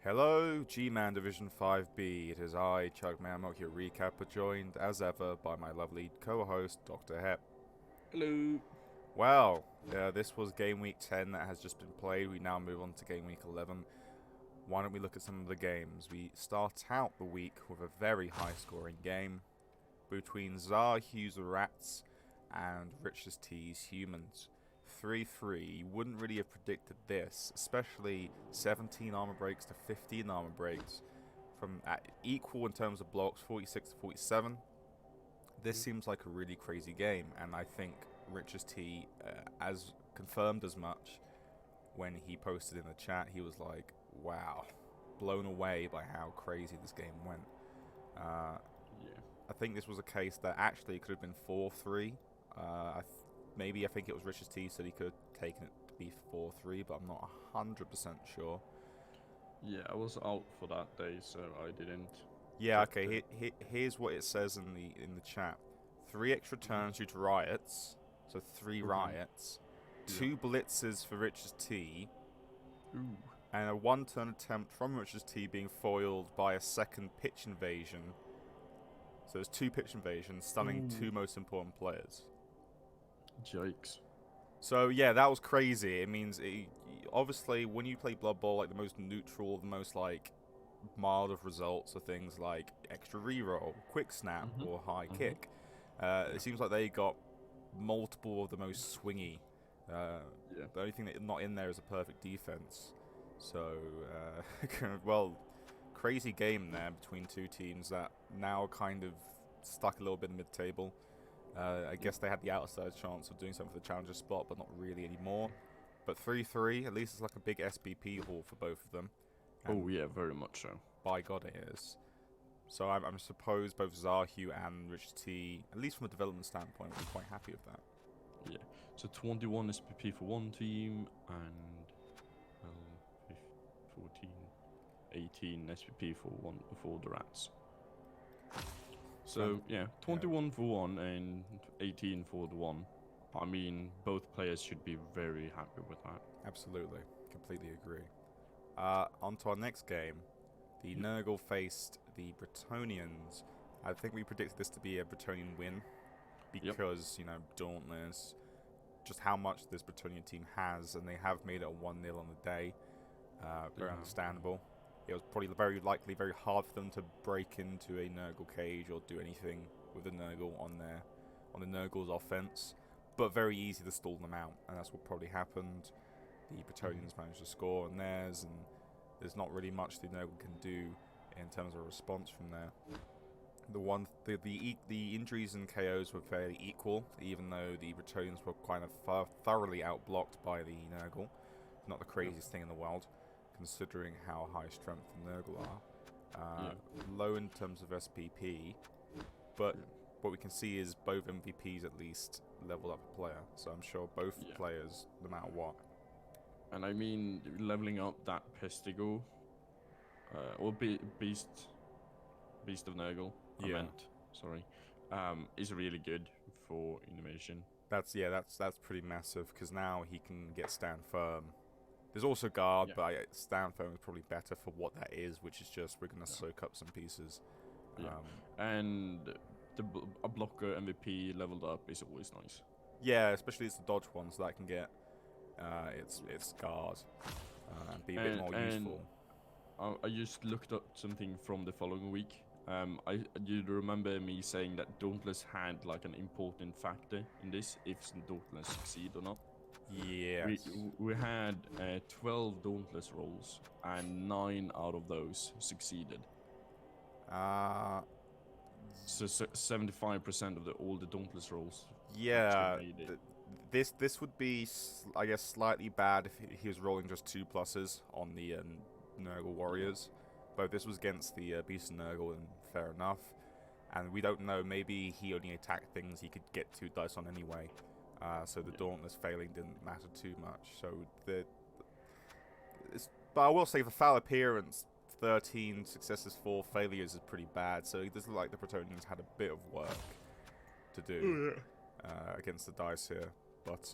Hello, GMAN Division 5B. It is I, GMAN, your recapper, joined as ever by my lovely co-host, Dr. Hep. Hello. Well, this was Game Week 10 that has just been played. We now move on to Game Week 11. Why don't we look at some of the games? We start out the week with a very high-scoring game between Zahu's Rats and Rich's T's Humans. 3-3. You wouldn't really have predicted this, especially 17 armor breaks to 15 armor breaks from equal in terms of blocks, 46 to 47. This seems like a really crazy game, and I think Rich's T as confirmed as much when he posted in the chat. He was like, wow, blown away by how crazy this game went. Yeah. I think this was a case that actually it could have been 4-3. Maybe I think it was Rich's T said he could have taken it to be 4-3, but I'm not 100% sure. Yeah, I was out for that day, so I didn't. Yeah, okay. Here's what it says in the chat: 3 extra turns due to riots, so 3 riots, 2 blitzes for Rich's T, Ooh. and a 1-turn attempt from Rich's T being foiled by a second pitch invasion. So there's 2 pitch invasions, stunning 2 most important players. Yikes. So yeah, that was crazy. It means, obviously, when you play Blood Bowl, like the most neutral, the most like mild of results are things like extra reroll, quick snap, or high kick. It seems like they got multiple of the most swingy. The only thing that not in there is a perfect defense. So, well, crazy game there between 2 teams that now are kind of stuck a little bit in mid-table. I guess they had the outside chance of doing something for the challenger spot, but not really anymore. But 3-3, at least it's like a big SPP haul for both of them. And yeah, very much so. By God it is. So I'm suppose both Zahu and Rich T, at least from a development standpoint, will be quite happy with that. Yeah. So 21 SPP for one team, and 14, 18 SPP for the Rats. So yeah, 21 for one and 18 for the one. I mean, both players should be very happy with that. Absolutely, completely agree. On to our next game. The Nurgle faced the Bretonnians. I think we predicted this to be a Bretonnian win because, you know, Dauntless, just how much this Bretonnian team has, and they have made it a 1-0 on the day. Very understandable. It was probably very likely very hard for them to break into a Nurgle cage or do anything with the Nurgle on the Nurgle's offense, but very easy to stall them out, and that's what probably happened. The Bretonnians managed to score on theirs, and there's not really much the Nurgle can do in terms of a response from there. The injuries and KOs were fairly equal, even though the Bretonnians were kind of thoroughly outblocked by the Nurgle. Not the craziest thing in the world, considering how high strength the Nurgle are. Low in terms of SPP, but what we can see is both MVPs at least leveled up a player, so I'm sure both players, no matter what. And I mean, leveling up that Pestigo, or Beast of Nurgle, sorry, is really good for innovation. That's pretty massive, because now he can get stand firm. There's also guard, but stand firm is probably better for what that is, which is just we're going to soak up some pieces. And a blocker MVP leveled up is always nice. Yeah, especially it's the dodge ones that can get its guard and be a bit more useful. I just looked up something from the following week. You remember me saying that Dauntless had like an important factor in this, if Dauntless succeed or not? Yes. We had 12 Dauntless rolls, and 9 out of those succeeded. So 75% of all the Dauntless rolls. Yeah, this would be, I guess, slightly bad if he was rolling just 2 pluses on the Nurgle Warriors. But this was against the Beast of Nurgle, and fair enough. And we don't know, maybe he only attacked things he could get 2 dice on anyway. So the Dauntless failing didn't matter too much. So but I will say the foul appearance, 13 successes, 4 failures is pretty bad. So it does look like the Bretonnians had a bit of work to do against the dice here. But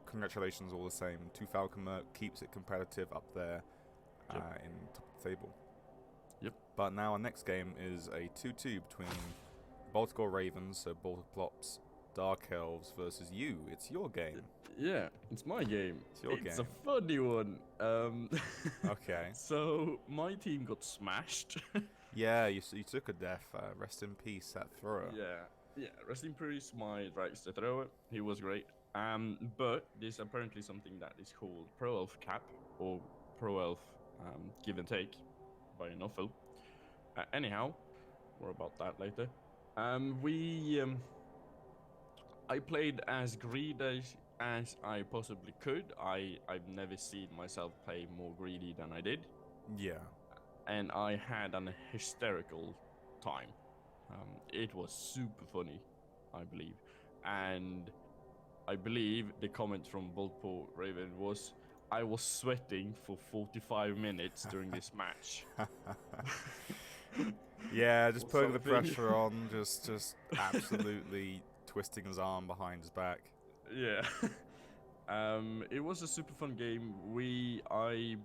congratulations all the same. 2 Falcon Merc keeps it competitive up there in top the table. Yep. But now our next game is a 2-2 between Baltimore Ravens, so Balticlops, Dark Elves versus you. It's your game. Yeah, it's my game. It's your It's game. a funny one. Okay. So my team got smashed. Yeah, you took a death. Rest in peace, that thrower. Yeah. Rest in peace, my dragster thrower. He was great. But there's apparently something that is called Pro Elf Cap or Pro Elf Give and Take by an Offel. Anyhow, more about that later. I played as greedy as I possibly could. I've never seen myself play more greedy than I did. Yeah. And I had an hysterical time. It was super funny, I believe. And I believe the comment from Baltimore Raven was, I was sweating for 45 minutes during this match. Yeah, just Or putting the something. pressure on, just absolutely twisting his arm behind his back. Yeah. It was a super fun game. I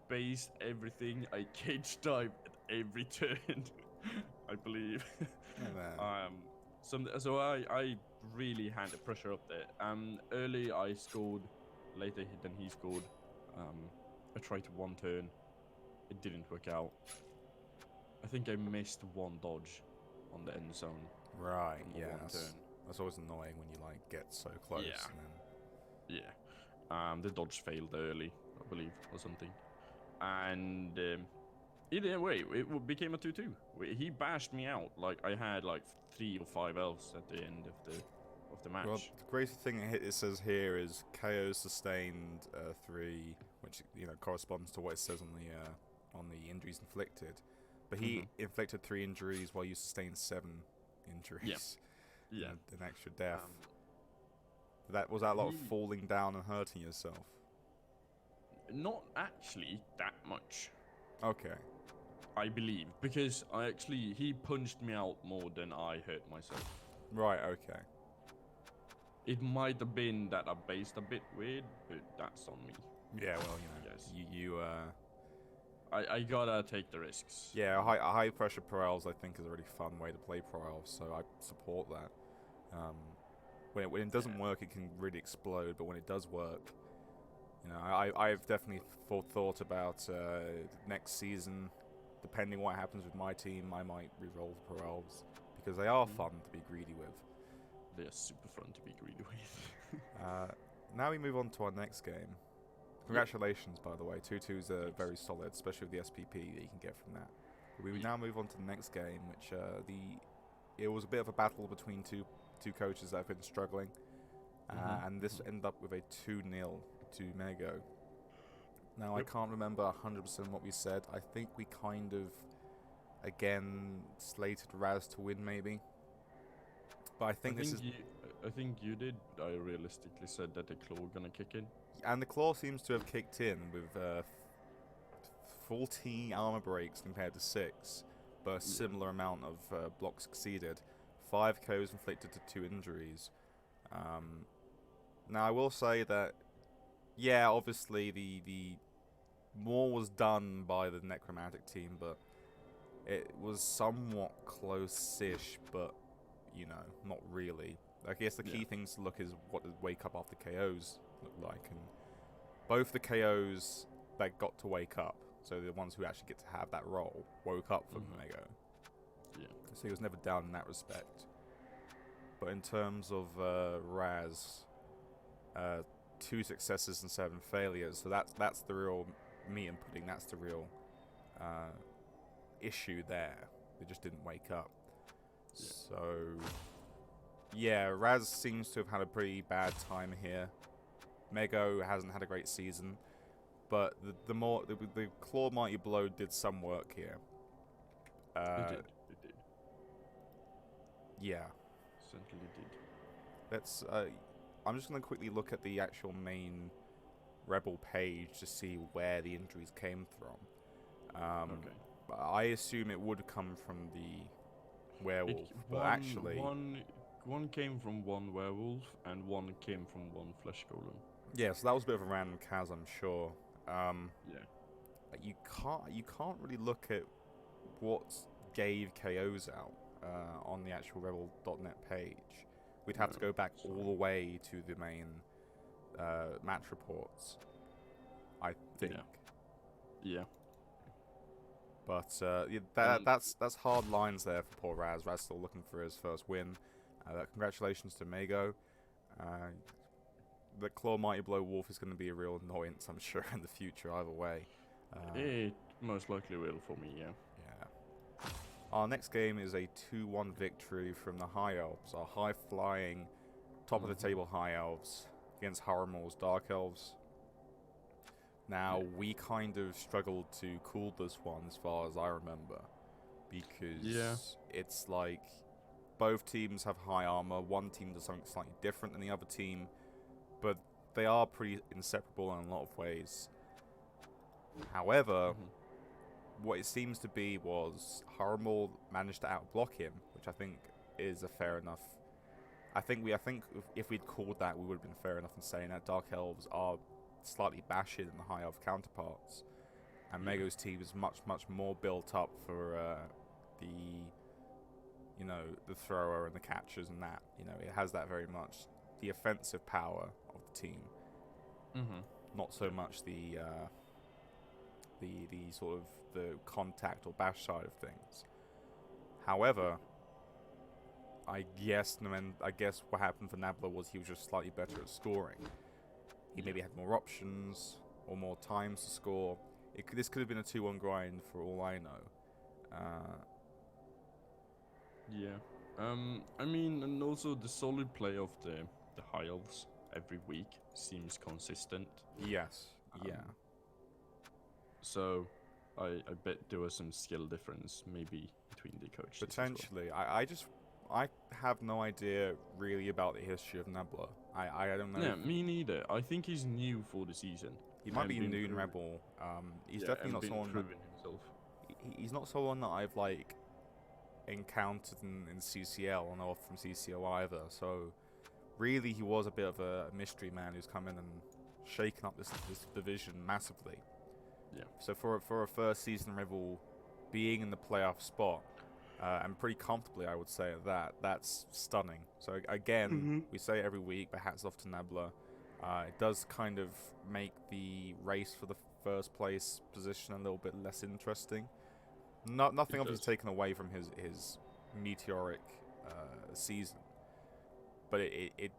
based everything. I cage dive at every turn, I believe. Yeah, man. So I really had the pressure up there. Early I scored, later than he scored. I tried to one turn, it didn't work out. I think I missed one dodge on the end zone. Right, on the yeah. one turn. That's always annoying when you like get so close. Yeah. And then... Yeah. The dodge failed early, I believe, or something. And either way, it became a 2-2. He bashed me out. Like I had like 3 or 5 elves at the end of the match. Well, the crazy thing it says here is KO sustained 3, which corresponds to what it says on the injuries inflicted. But he inflicted 3 injuries while you sustained 7 injuries. Yeah. An extra death. That was that a lot of falling down and hurting yourself? Not actually that much. Okay. I believe, because he punched me out more than I hurt myself. Right, okay. It might have been that I based a bit weird, but that's on me. Yeah, well, Yes. I I gotta take the risks. Yeah, a high pressure pro elves I think is a really fun way to play pro elves, so I support that. When it doesn't work, it can really explode, but when it does work, I've definitely thought about next season. Depending what happens with my team, I might re-roll the pro elves because they are fun to be greedy with. They are super fun to be greedy with. Now we move on to our next game. Congratulations, by the way. 2-2s are very solid, especially with the SPP that you can get from that. We now move on to the next game, which it was a bit of a battle between two coaches that have been struggling, and this ended up with a 2-0 to Mego. Now I can't remember 100% what we said. I think we kind of again slated Raz to win, maybe. But I think you did. I realistically said that the claw gonna kick in. And the claw seems to have kicked in with 14 armor breaks compared to 6, but a similar amount of blocks succeeded. 5 KOs inflicted to 2 injuries. Now I will say that, yeah, obviously the more was done by the necromantic team, but it was somewhat close-ish, but not really. I guess the key things to look is what the wake up after KOs look like, and both the KOs that got to wake up, so the ones who actually get to have that role, woke up from Mego. Yeah. So he was never down in that respect. But in terms of Raz, 2 successes and 7 failures, so that's the real meat and pudding. That's the real issue there. They just didn't wake up. Yeah. So yeah, Raz seems to have had a pretty bad time here. Mego hasn't had a great season, but the Claw Mighty Blow did some work here. It did. Yeah. Certainly did. Let's. I'm just going to quickly look at the actual main Rebel page to see where the injuries came from. Okay. I assume it would come from the werewolf, but actually, one came from one werewolf and one came from one flesh golem. yeah. So that was a bit of a random cas, I'm sure. Yeah. you can't really look at what gave KOs out on the actual Rebel.net page. We'd have to go back all the way to the main match reports, I think. Yeah. But that's hard lines there for poor Raz. Raz still looking for his first win. Congratulations to Mago. The Claw Mighty Blow Wolf is going to be a real annoyance, I'm sure, in the future either way. It most likely will for me, yeah. Yeah. Our next game is a 2-1 victory from the High Elves, our high-flying, top-of-the-table High Elves against Harumor's Dark Elves. Now, we kind of struggled to call this one as far as I remember, because it's like both teams have high armor, one team does something slightly different than the other team, but they are pretty inseparable in a lot of ways. However, what it seems to be was Harumor managed to outblock him, which I think is a fair enough. I think if we'd called that, we would have been fair enough in saying that Dark Elves are slightly basher than the High Elf counterparts, and Mego's team is much more built up for the thrower and the catchers and that. It has that very much the offensive power of the team, not so much the sort of the contact or bash side of things. However, I guess what happened for Nabla was he was just slightly better at scoring. He maybe had more options or more times to score. This could have been a 2-1 grind for all I know. I mean, and also the solid play of the High Elves every week seems consistent. Yes. Yeah. So, I bet there was some skill difference maybe between the coaches. Potentially. I have no idea really about the history of Nabla. I don't know. Yeah, me neither. I think he's new for the season. He might be new in Rebel. He's definitely not someone. Himself. He's not someone that I've encountered in CCL or know from CCO either. So really, he was a bit of a mystery man who's come in and shaken up this division massively. Yeah. So for a first season Rebel being in the playoff spot. And pretty comfortably, I would say that's stunning. So again, we say it every week, but hats off to Nabla. It does kind of make the race for the first place position a little bit less interesting. Nothing obviously taken away from his meteoric season, but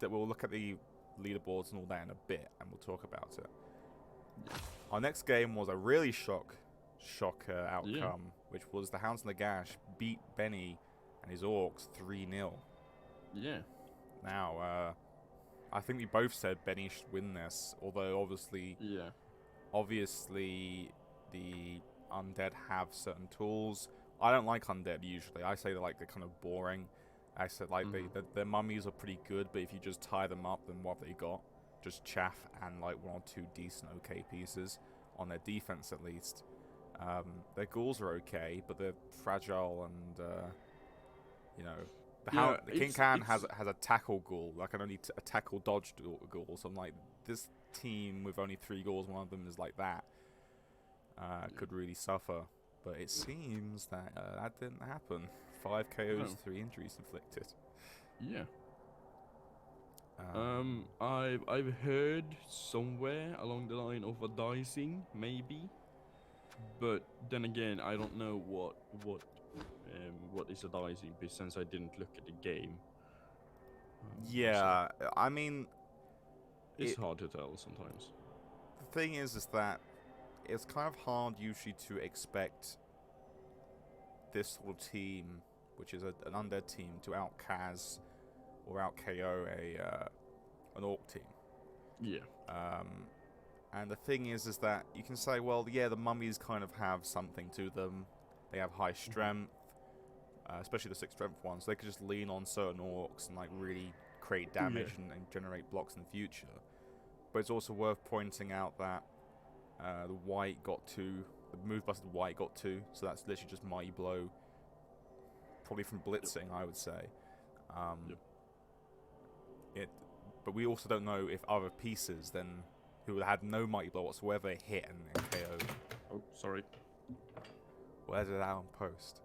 we'll look at the leaderboards and all that in a bit, and we'll talk about it. Yeah. Our next game was a really shock outcome, which was the Hounds and the Gash beat Benny and his Orcs 3-0. Yeah. Now, I think we both said Benny should win this, although obviously the undead have certain tools. I don't like undead usually. I say they're kind of boring. I said their mummies are pretty good, but if you just tie them up, then what have they got? Just chaff and 1 or 2 decent okay pieces on their defense at least. Their ghouls are okay, but they're fragile and the King Khan has a tackle ghoul. I only a tackle dodge ghoul. So I'm like, this team with only 3 ghouls, one of them is like that, could really suffer. But it seems that that didn't happen. 5 KOs, 3 injuries inflicted. Yeah. I've heard somewhere along the line of a dicing, maybe. But then again, I don't know what is a dicing, since I didn't look at the game. Yeah, so I mean, it's hard to tell sometimes. The thing is that it's kind of hard usually to expect this sort of team, which is an undead team, to out-Kaz or out-KO an Orc team. Yeah. And the thing is that you can say, well, yeah, the mummies kind of have something to them. They have high strength, especially the 6 strength ones. So they could just lean on certain Orcs and really create damage and generate blocks in the future. But it's also worth pointing out that the white got 2, the move busted white got 2, so that's literally just Mighty Blow, probably from blitzing, I would say. But we also don't know if other pieces then who had no Mighty Blow whatsoever hit and KO. Oh, sorry. We'll edit it out on post.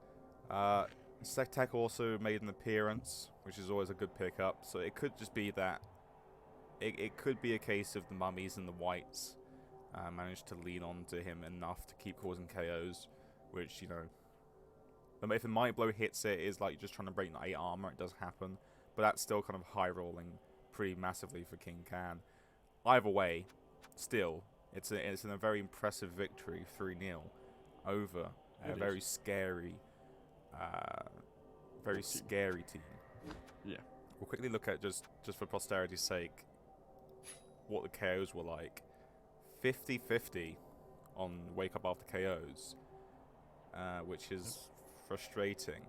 Sectec also made an appearance, which is always a good pickup. So it could just be that it could be a case of the mummies and the whites managed to lean on to him enough to keep causing KOs, which, you know, if the Might Blow hits it, is like just trying to break 8 armor. It does happen, but that's still kind of high rolling pretty massively for King Can. Either way, still, it's a very impressive victory, 3-0 over a very scary team. Yeah. We'll quickly look at, just for posterity's sake, what the KOs were like. 50-50 on Wake Up After KOs, which is frustrating.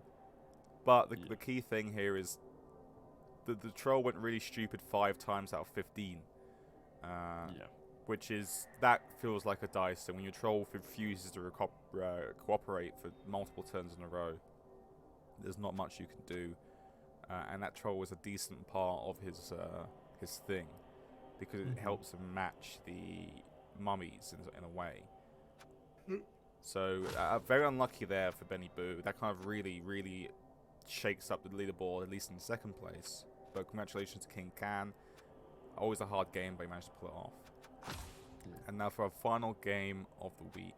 But the key thing here is the troll went really stupid 5 times out of 15. Which is, that feels like a dice, and when your troll refuses to cooperate for multiple turns in a row, there's not much you can do. And that troll was a decent part of his thing, because it helps him match the mummies in a way. So very unlucky there for Benny Boo. That kind of really shakes up the leaderboard, at least in second place. But congratulations to King Can. Always a hard game, but he managed to pull it off. And now for our final game of the week.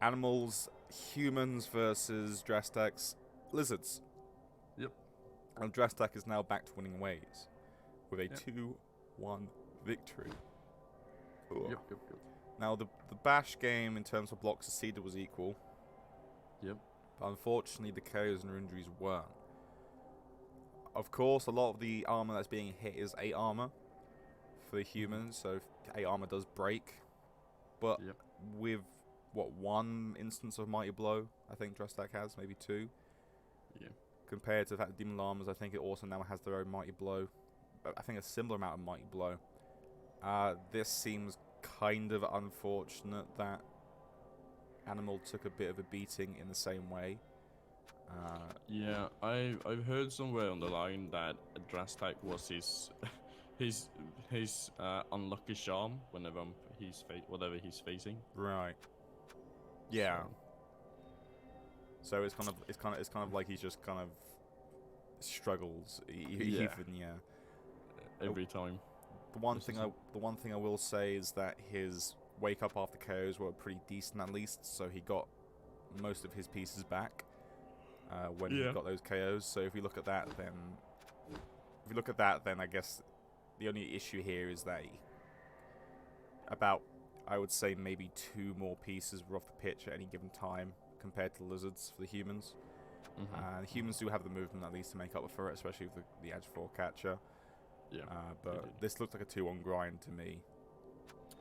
Animals, humans versus Drastak's lizards. Yep. And Drastak is now back to winning ways with a 2-1 victory. Yep. Now the bash game in terms of blocks succeeded was equal. Yep. But unfortunately the KOs and injuries weren't. Of course, a lot of the armor that's being hit is 8 armor for the humans, so 8 armor does break. But with, what, 1 instance of Mighty Blow, I think Drastak has, maybe 2. Yeah. Compared to the fact that Demon Llamas, I think it also now has their own Mighty Blow. I think a similar amount of Mighty Blow. This seems kind of unfortunate that Animal took a bit of a beating in the same way. Yeah, I've heard somewhere on the line that Drastak was his unlucky charm whenever whatever he's facing. Right. Yeah. So it's kind of like he's just kind of struggles even every time. The one thing I will say is that his Wake Up After KOs were pretty decent at least, so he got most of his pieces back when he got those KOs. So if we look at that, then I guess the only issue here is that I would say maybe 2 more pieces were off the pitch at any given time compared to the lizards for the humans. The humans do have the movement at least to make up for it, especially with the Edge 4 catcher. Yeah. But this looked like a 2-1 grind to me.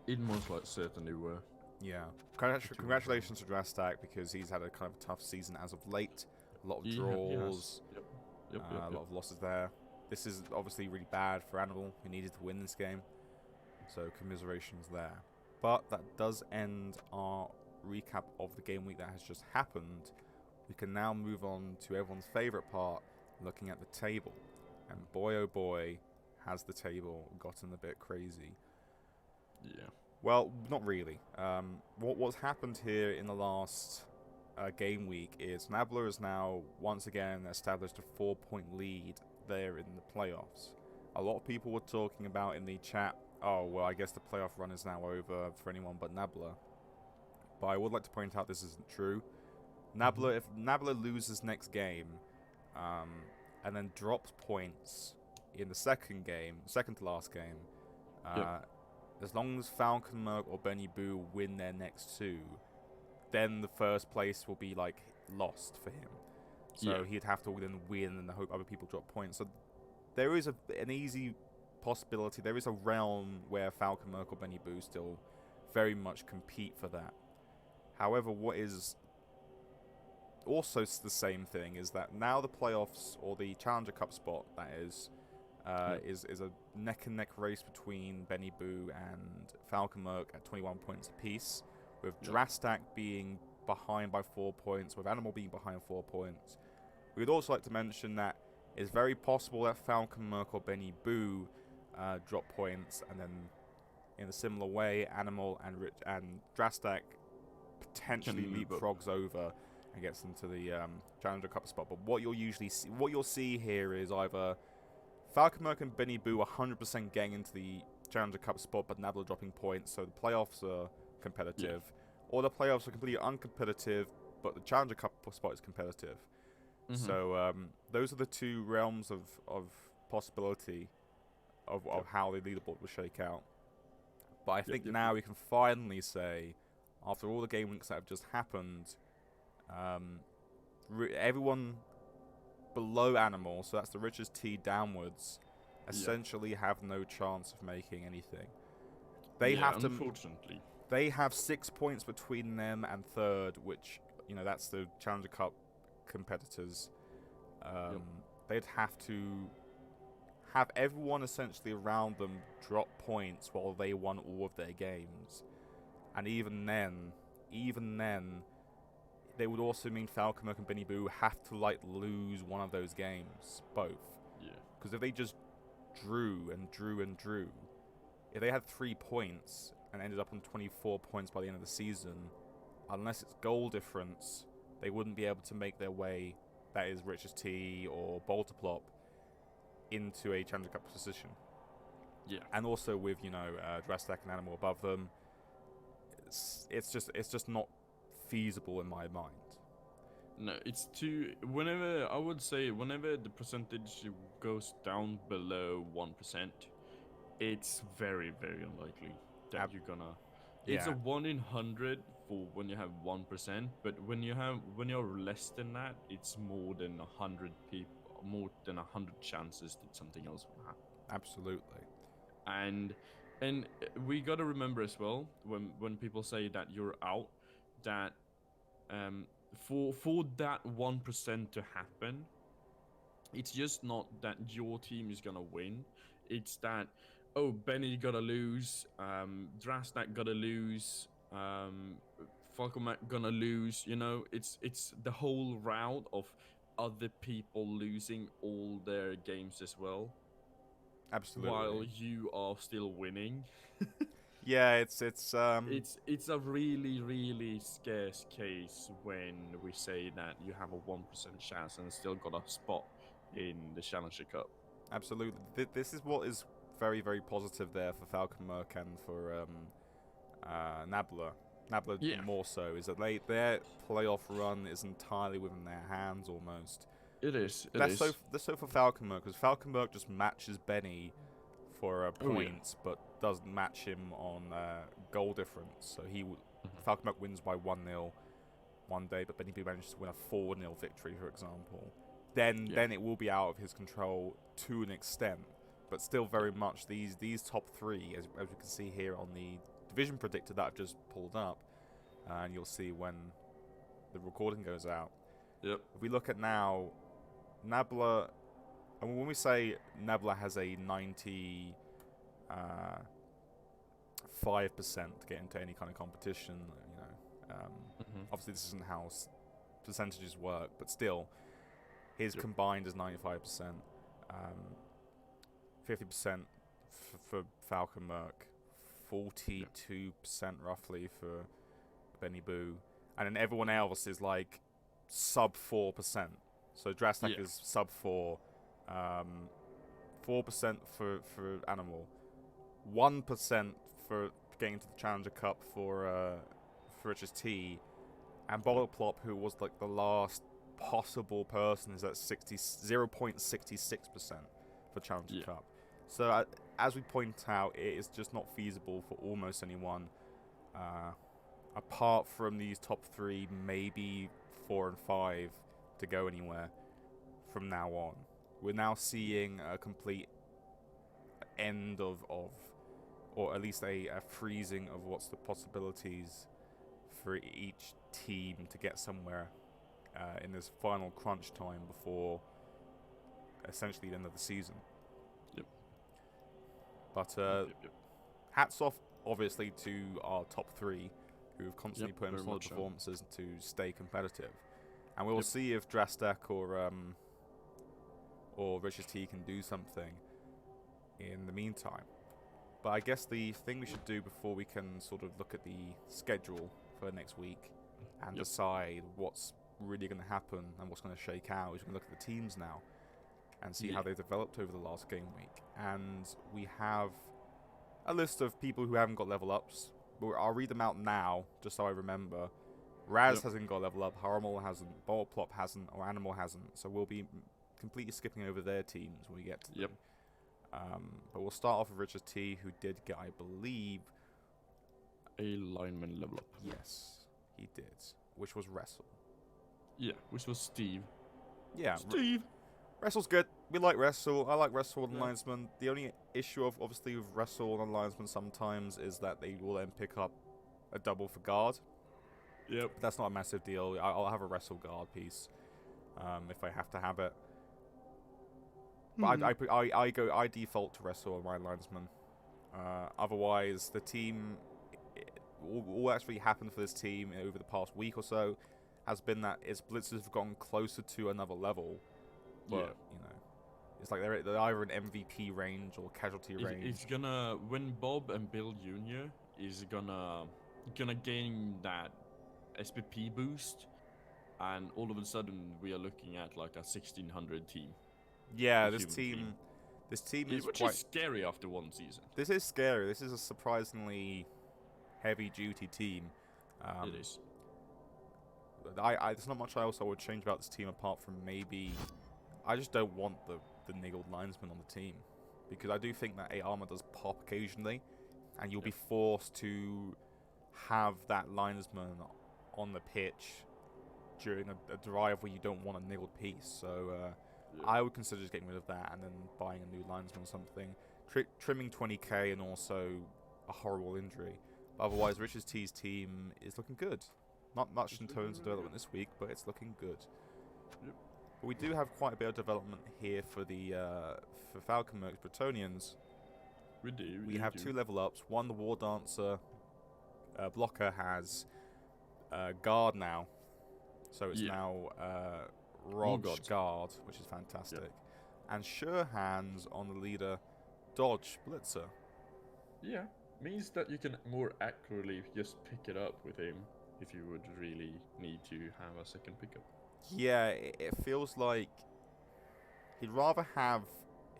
It most like certainly were. Yeah. Congratulations to Drastak, because he's had a kind of tough season as of late. A lot of draws. A lot of losses there. This is obviously really bad for Animal, who needed to win this game. So commiserations there. But that does end our recap of the game week that has just happened. We can now move on to everyone's favourite part, looking at the table. And boy oh boy, has the table gotten a bit crazy. Yeah. Well, not really. What's happened here in the last game week is Nabla has now once again established a 4-point lead there in the playoffs. A lot of people were talking about in the chat, oh, well, I guess the playoff run is now over for anyone but Nabla. But I would like to point out this isn't true. Nabla, if Nabla loses next game, and then drops points in the second to last game, as long as Falcon Merc or Benny Boo win their next 2, then the first place will be like lost for him. So he'd have to then win and hope other people drop points. So there is an easy possibility. There is a realm where Falcon Merc or Benny Boo still very much compete for that. However, what is also the same thing is that now the playoffs, or the Challenger Cup spot, that is a neck and neck race between Benny Boo and Falcon Merc at 21 points apiece, with Drastak being behind by 4 points, with Animal being behind 4 points. We would also like to mention that it's very possible that Falcon Merc or Benny Boo drop points, and then in a similar way, Animal and Drastak potentially Can move up. leapfrogs over and gets into the Challenger Cup spot. But what you'll see here is either Falconmerc and Benny Boo 100% getting into the Challenger Cup spot, but Nabla dropping points, so the playoffs are competitive, or the playoffs are completely uncompetitive, but the Challenger Cup spot is competitive. So those are the two realms of possibility of how the leaderboard will shake out. But I think now we can finally say, after all the game weeks that have just happened, everyone below Animal, so that's the richest T downwards, essentially have no chance of making anything. They have to. Unfortunately, they have 6 points between them and third, which that's the Challenger Cup competitors. They'd have to have everyone essentially around them drop points while they won all of their games, and even then, they would also mean Falconmerc and Benny Boo have to lose one of those games, both. Yeah. Because if they just drew, if they had 3 points and ended up on 24 points by the end of the season, unless it's goal difference, they wouldn't be able to make their way, that is Richest T or Bolterplop, into a Challenger Cup position. Yeah. And also with Drastak and Animal above them, it's just not feasible in my mind. No, it's too. Whenever the percentage goes down below 1%, it's very, very unlikely that you're gonna. It's a 1 in 100 for when you have 1%, but when you're less than that, it's more than 100 chances that something else will happen. Absolutely. And we gotta remember as well, when people say that you're out, that for that 1% to happen, it's just not that your team is gonna win. It's that Benny gotta lose, Drastak gotta lose, Falconmerc gonna lose. It's the whole route of other people losing all their games as well. Absolutely. While you are still winning. Yeah, it's a really, really scarce case when we say that you have a 1% chance and still got a spot in the Challenger Cup. Absolutely. This is what is very, very positive there for Falconmerc and for Nabla. Nabla more so, is that their playoff run is entirely within their hands almost. It is. That's so for Falconmerc, because Falconmerc just matches Benny for points, but doesn't match him on goal difference. So Falconmerc wins by 1-0 one day, but Benny B manages to win a 4-0 victory, for example. Then it will be out of his control to an extent, but still very much these top three, as we can see here on the division predictor that I've just pulled up, and you'll see when the recording goes out. Yep. If we look at now, Nabla, and when we say Nabla has a 95% to get into any kind of competition, obviously this isn't how percentages work, but still, his combined is 95%, 50% for Falconmerc, 42% roughly for Benny Boo, and then everyone else is like sub 4%. So Drastak is sub 4, 4% for Animal, 1% for getting into the Challenger Cup for Richest T, and Bolterplop, who was like the last possible person, is at 0.66% for Challenger Cup. So as we point out, it is just not feasible for almost anyone, apart from these top three, maybe 4 and 5, to go anywhere from now on. We're now seeing a complete end of or at least a freezing of what's the possibilities for each team to get somewhere in this final crunch time before essentially the end of the season. Yep. But hats off, obviously, to our top three, who've constantly put in solid performances to stay competitive. And we'll see if Drastak or Richard T can do something in the meantime. But I guess the thing we should do before we can sort of look at the schedule for next week and decide what's really going to happen and what's going to shake out is we can look at the teams now and see how they've developed over the last game week. And we have a list of people who haven't got level ups. But I'll read them out now, just so I remember. Raz hasn't got level up, Harmel hasn't, Ballplop hasn't, or Animal hasn't. So we'll be completely skipping over their teams when we get to them. But we'll start off with Richard T, who did get, I believe, a lineman level up. Yes, he did, which was Wrestle. Yeah, which was Steve. Yeah, Steve. Wrestle's good. We like Wrestle. I like Wrestle on linesman. The only issue, obviously, with Wrestle on linesman sometimes is that they will then pick up a double for guard. Yep. But that's not a massive deal. I'll have a Wrestle guard piece if I have to have it. But I default to Wrestle on my linesman. Otherwise, the team, all actually happened for this team over the past week or so has been that its blitzers have gone closer to another level. But, you know, it's like they're either in MVP range or casualty range. It's gonna, when Bob and Bill Jr. is gonna gain that SPP boost, and all of a sudden we are looking at like a 1600 team. Yeah, this team is which quite is scary after one season. This is scary. This is a surprisingly heavy-duty team. It is. There's not much else I would change about this team apart from maybe I just don't want the niggled linesman on the team, because I do think that 8 armor does pop occasionally, and you'll be forced to have that linesman on the pitch during a drive where you don't want a niggled piece. So I would consider just getting rid of that and then buying a new linesman or something, trimming 20k and also a horrible injury. But otherwise, Richard T's team is looking good. Not much in terms of development this week, but it's looking good. Yep. But we do have quite a bit of development here for the for Falconmerc's Bretonians. We do. We have 2 level ups. One, the War Dancer blocker has guard now, so it's now Rod's guard, which is fantastic. And sure hands on the leader, Dodge Blitzer. Yeah, means that you can more accurately just pick it up with him if you would really need to have a second pickup. Yeah, it feels like he'd rather have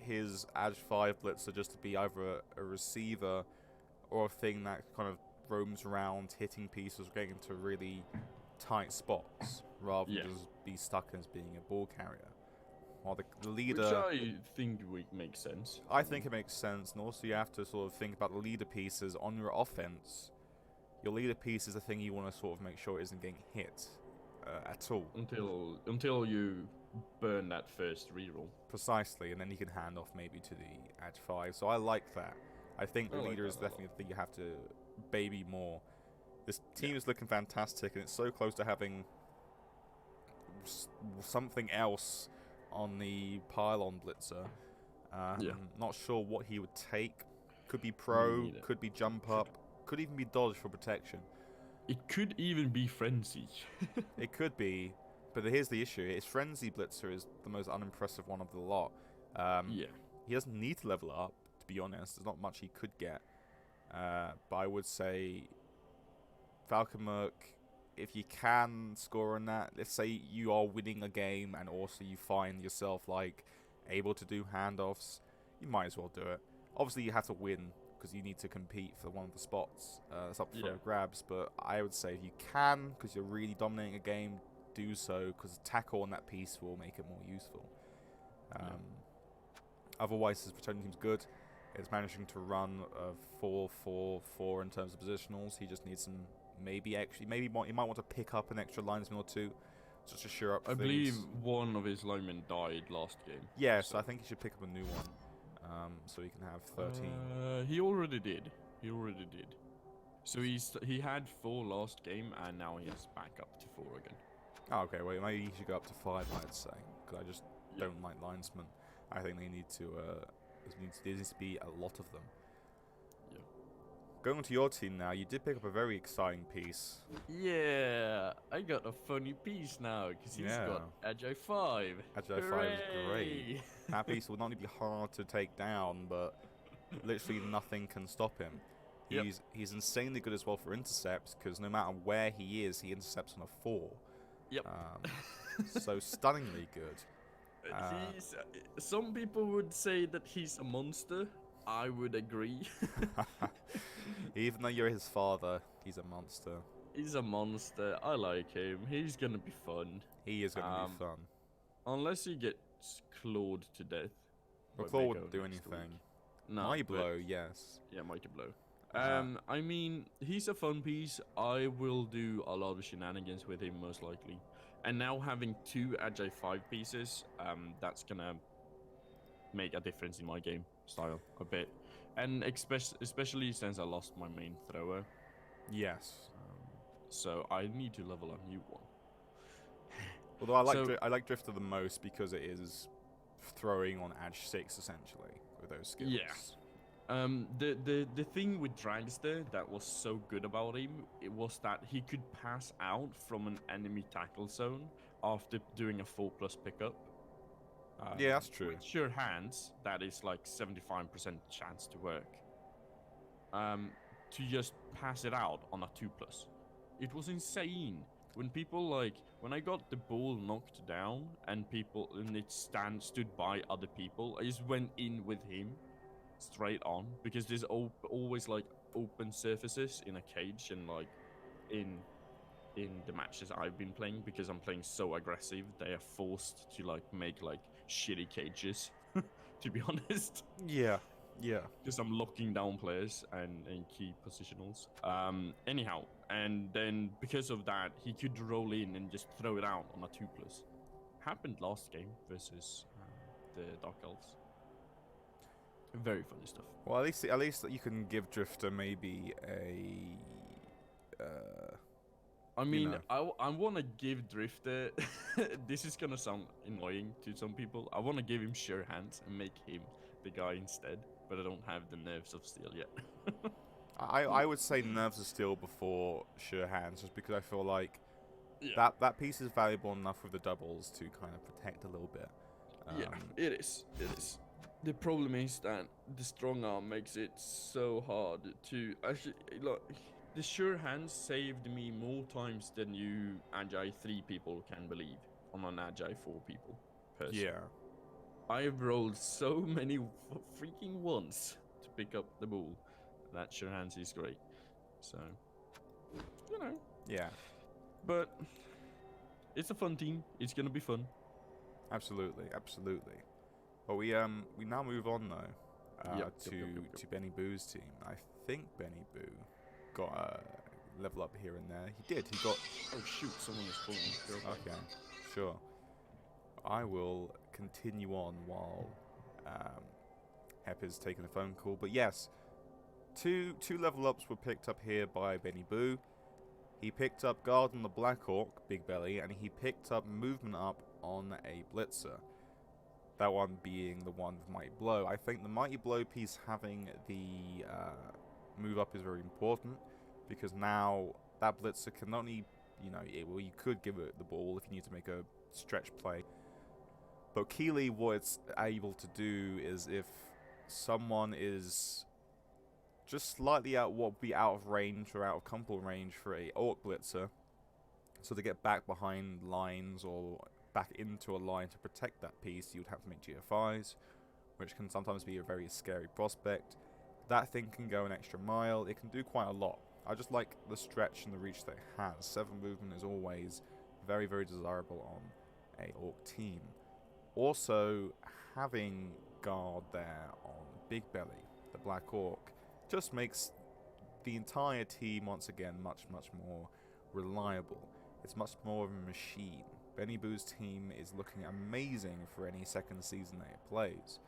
his Edge 5 Blitzer just to be either a receiver or a thing that kind of roams around hitting pieces, getting into really tight spots, rather than just be stuck as being a ball carrier. While the leader... Which I think makes sense. I think it makes sense, and also you have to sort of think about the leader pieces on your offense. Your leader piece is the thing you want to sort of make sure isn't getting hit at all. Until you burn that first reroll. Precisely, and then you can hand off maybe to the Edge 5. So I like that. I think the leader is definitely the thing you have to baby more. This team is looking fantastic, and it's so close to having something else on the pylon blitzer. Not sure what he would take. Could be pro, could be jump up, could even be dodge for protection. It could even be frenzy. It could be, but here's the issue: his frenzy blitzer is the most unimpressive one of the lot. He doesn't need to level up, to be honest. There's not much he could get. But I would say Falconmerc, if you can score on that, let's say you are winning a game and also you find yourself like able to do handoffs, you might as well do it. Obviously you have to win because you need to compete for one of the spots. It's up for grabs, but I would say if you can, because you're really dominating a game, do so, because tackle on that piece will make it more useful. Otherwise, his Bretonian team's good. It's managing to run a 4-4-4 in terms of positionals. He just needs some he might want to pick up an extra linesman or two just to shore up things. I believe one of his linemen died last game. Yeah, so I think he should pick up a new one, so he can have 13. He already did. So he had 4 last game, and now he is back up to 4 again. Oh, okay, well, maybe he should go up to 5, I'd say, because I just don't like linesmen. I think they need to... there needs to be a lot of them. Yeah. Going on to your team now, you did pick up a very exciting piece. Yeah, I got a funny piece now, because he's got Agile 5. Agile 5 is great. That piece will not only be hard to take down, but literally nothing can stop him. Yep. He's insanely good as well for intercepts, because no matter where he is, he intercepts on a 4. Yep. So stunningly good. He's. Some people would say that he's a monster. I would agree. Even though you're his father, he's a monster. He's a monster. I like him. He's gonna be fun. He is going to be fun. Unless he gets clawed to death. But by Claw Mego wouldn't do next anything. week. No, Mighty but- Blow, yes. Yeah, Mighty Blow. Uh, I mean, he's a fun piece. I will do a lot of shenanigans with him, most likely. And now having 2 Agi 5 pieces, that's gonna make a difference in my game style a bit. And especially since I lost my main thrower. Yes. So I need to level a new one. Although I like So- I like Drifter the most because it is throwing on Edge 6 essentially with those skills. Yeah. The thing with Dragster that was so good about him, it was that he could pass out from an enemy tackle zone after doing a 4+ pickup. Yeah, that's true. With sure hands, that is like 75% chance to work. To just pass it out on a 2+. It was insane. When I got the ball knocked down and it stood by other people, I just went in with him straight on, because there's always like open surfaces in a cage and like in the matches I've been playing, because I'm playing so aggressive, they are forced to like make like shitty cages to be honest, Yeah. Yeah. because I'm locking down players and key positionals. Anyhow, and then because of that, he could roll in and just throw it out on a 2+. Happened last game versus the Dark Elves. Very funny stuff. Well, at least you can give Drifter maybe a. I mean, know. I want to give Drifter. This is gonna sound annoying to some people. I want to give him sure hands and make him the guy instead, but I don't have the nerves of steel yet. I would say Nerves of Steel before Sure Hands, just because I feel like that piece is valuable enough with the doubles to kind of protect a little bit. Yeah, it is. It is. The problem is that the strong arm makes it so hard to actually look. The sure hands saved me more times than you Agi 3 people can believe on an Agi 4 people. Person. Yeah. I've rolled so many freaking ones to pick up the ball. That sure hands is great. So, you know. Yeah. But it's a fun team. It's gonna be fun. Absolutely. Absolutely. But we now move on though Yep. to Benny Boo's team. I think Benny Boo got a level up here and there. He did. He got. Oh shoot! Someone is calling me. Okay. Sure. I will continue on while Hep is taking a phone call. But yes, two level ups were picked up here by Benny Boo. He picked up guard on the Black Hawk, Big Belly, and he picked up movement up on a Blitzer. That one being the one with Mighty Blow. I think the Mighty Blow piece having the move up is very important, because now that Blitzer can not only, you could give it the ball if you need to make a stretch play. But Keeley, what it's able to do is if someone is just slightly out of range or out of combo range for a Orc Blitzer, so to get back behind lines or back into a line to protect that piece, you would have to make GFIs, which can sometimes be a very scary prospect. That thing can go an extra mile. It can do quite a lot. I just like the stretch and the reach that it has. 7 movement is always very, very desirable on a Orc team. Also, having guard there on Big Belly, the Black Orc, just makes the entire team once again much, much more reliable. It's much more of a machine. Benny Boo's team is looking amazing for any second season that it plays.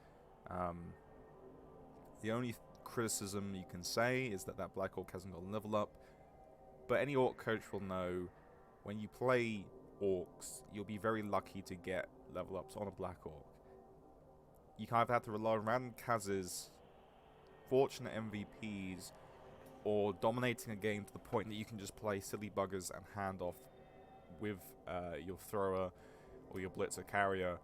The only criticism you can say is that Black Orc hasn't got a level up, but any Orc coach will know when you play Orcs, you'll be very lucky to get level ups on a Black Orc. You kind of have to rely on random Kaz's fortunate MVPs or dominating a game to the point that you can just play silly buggers and hand off with your thrower or your blitzer carrier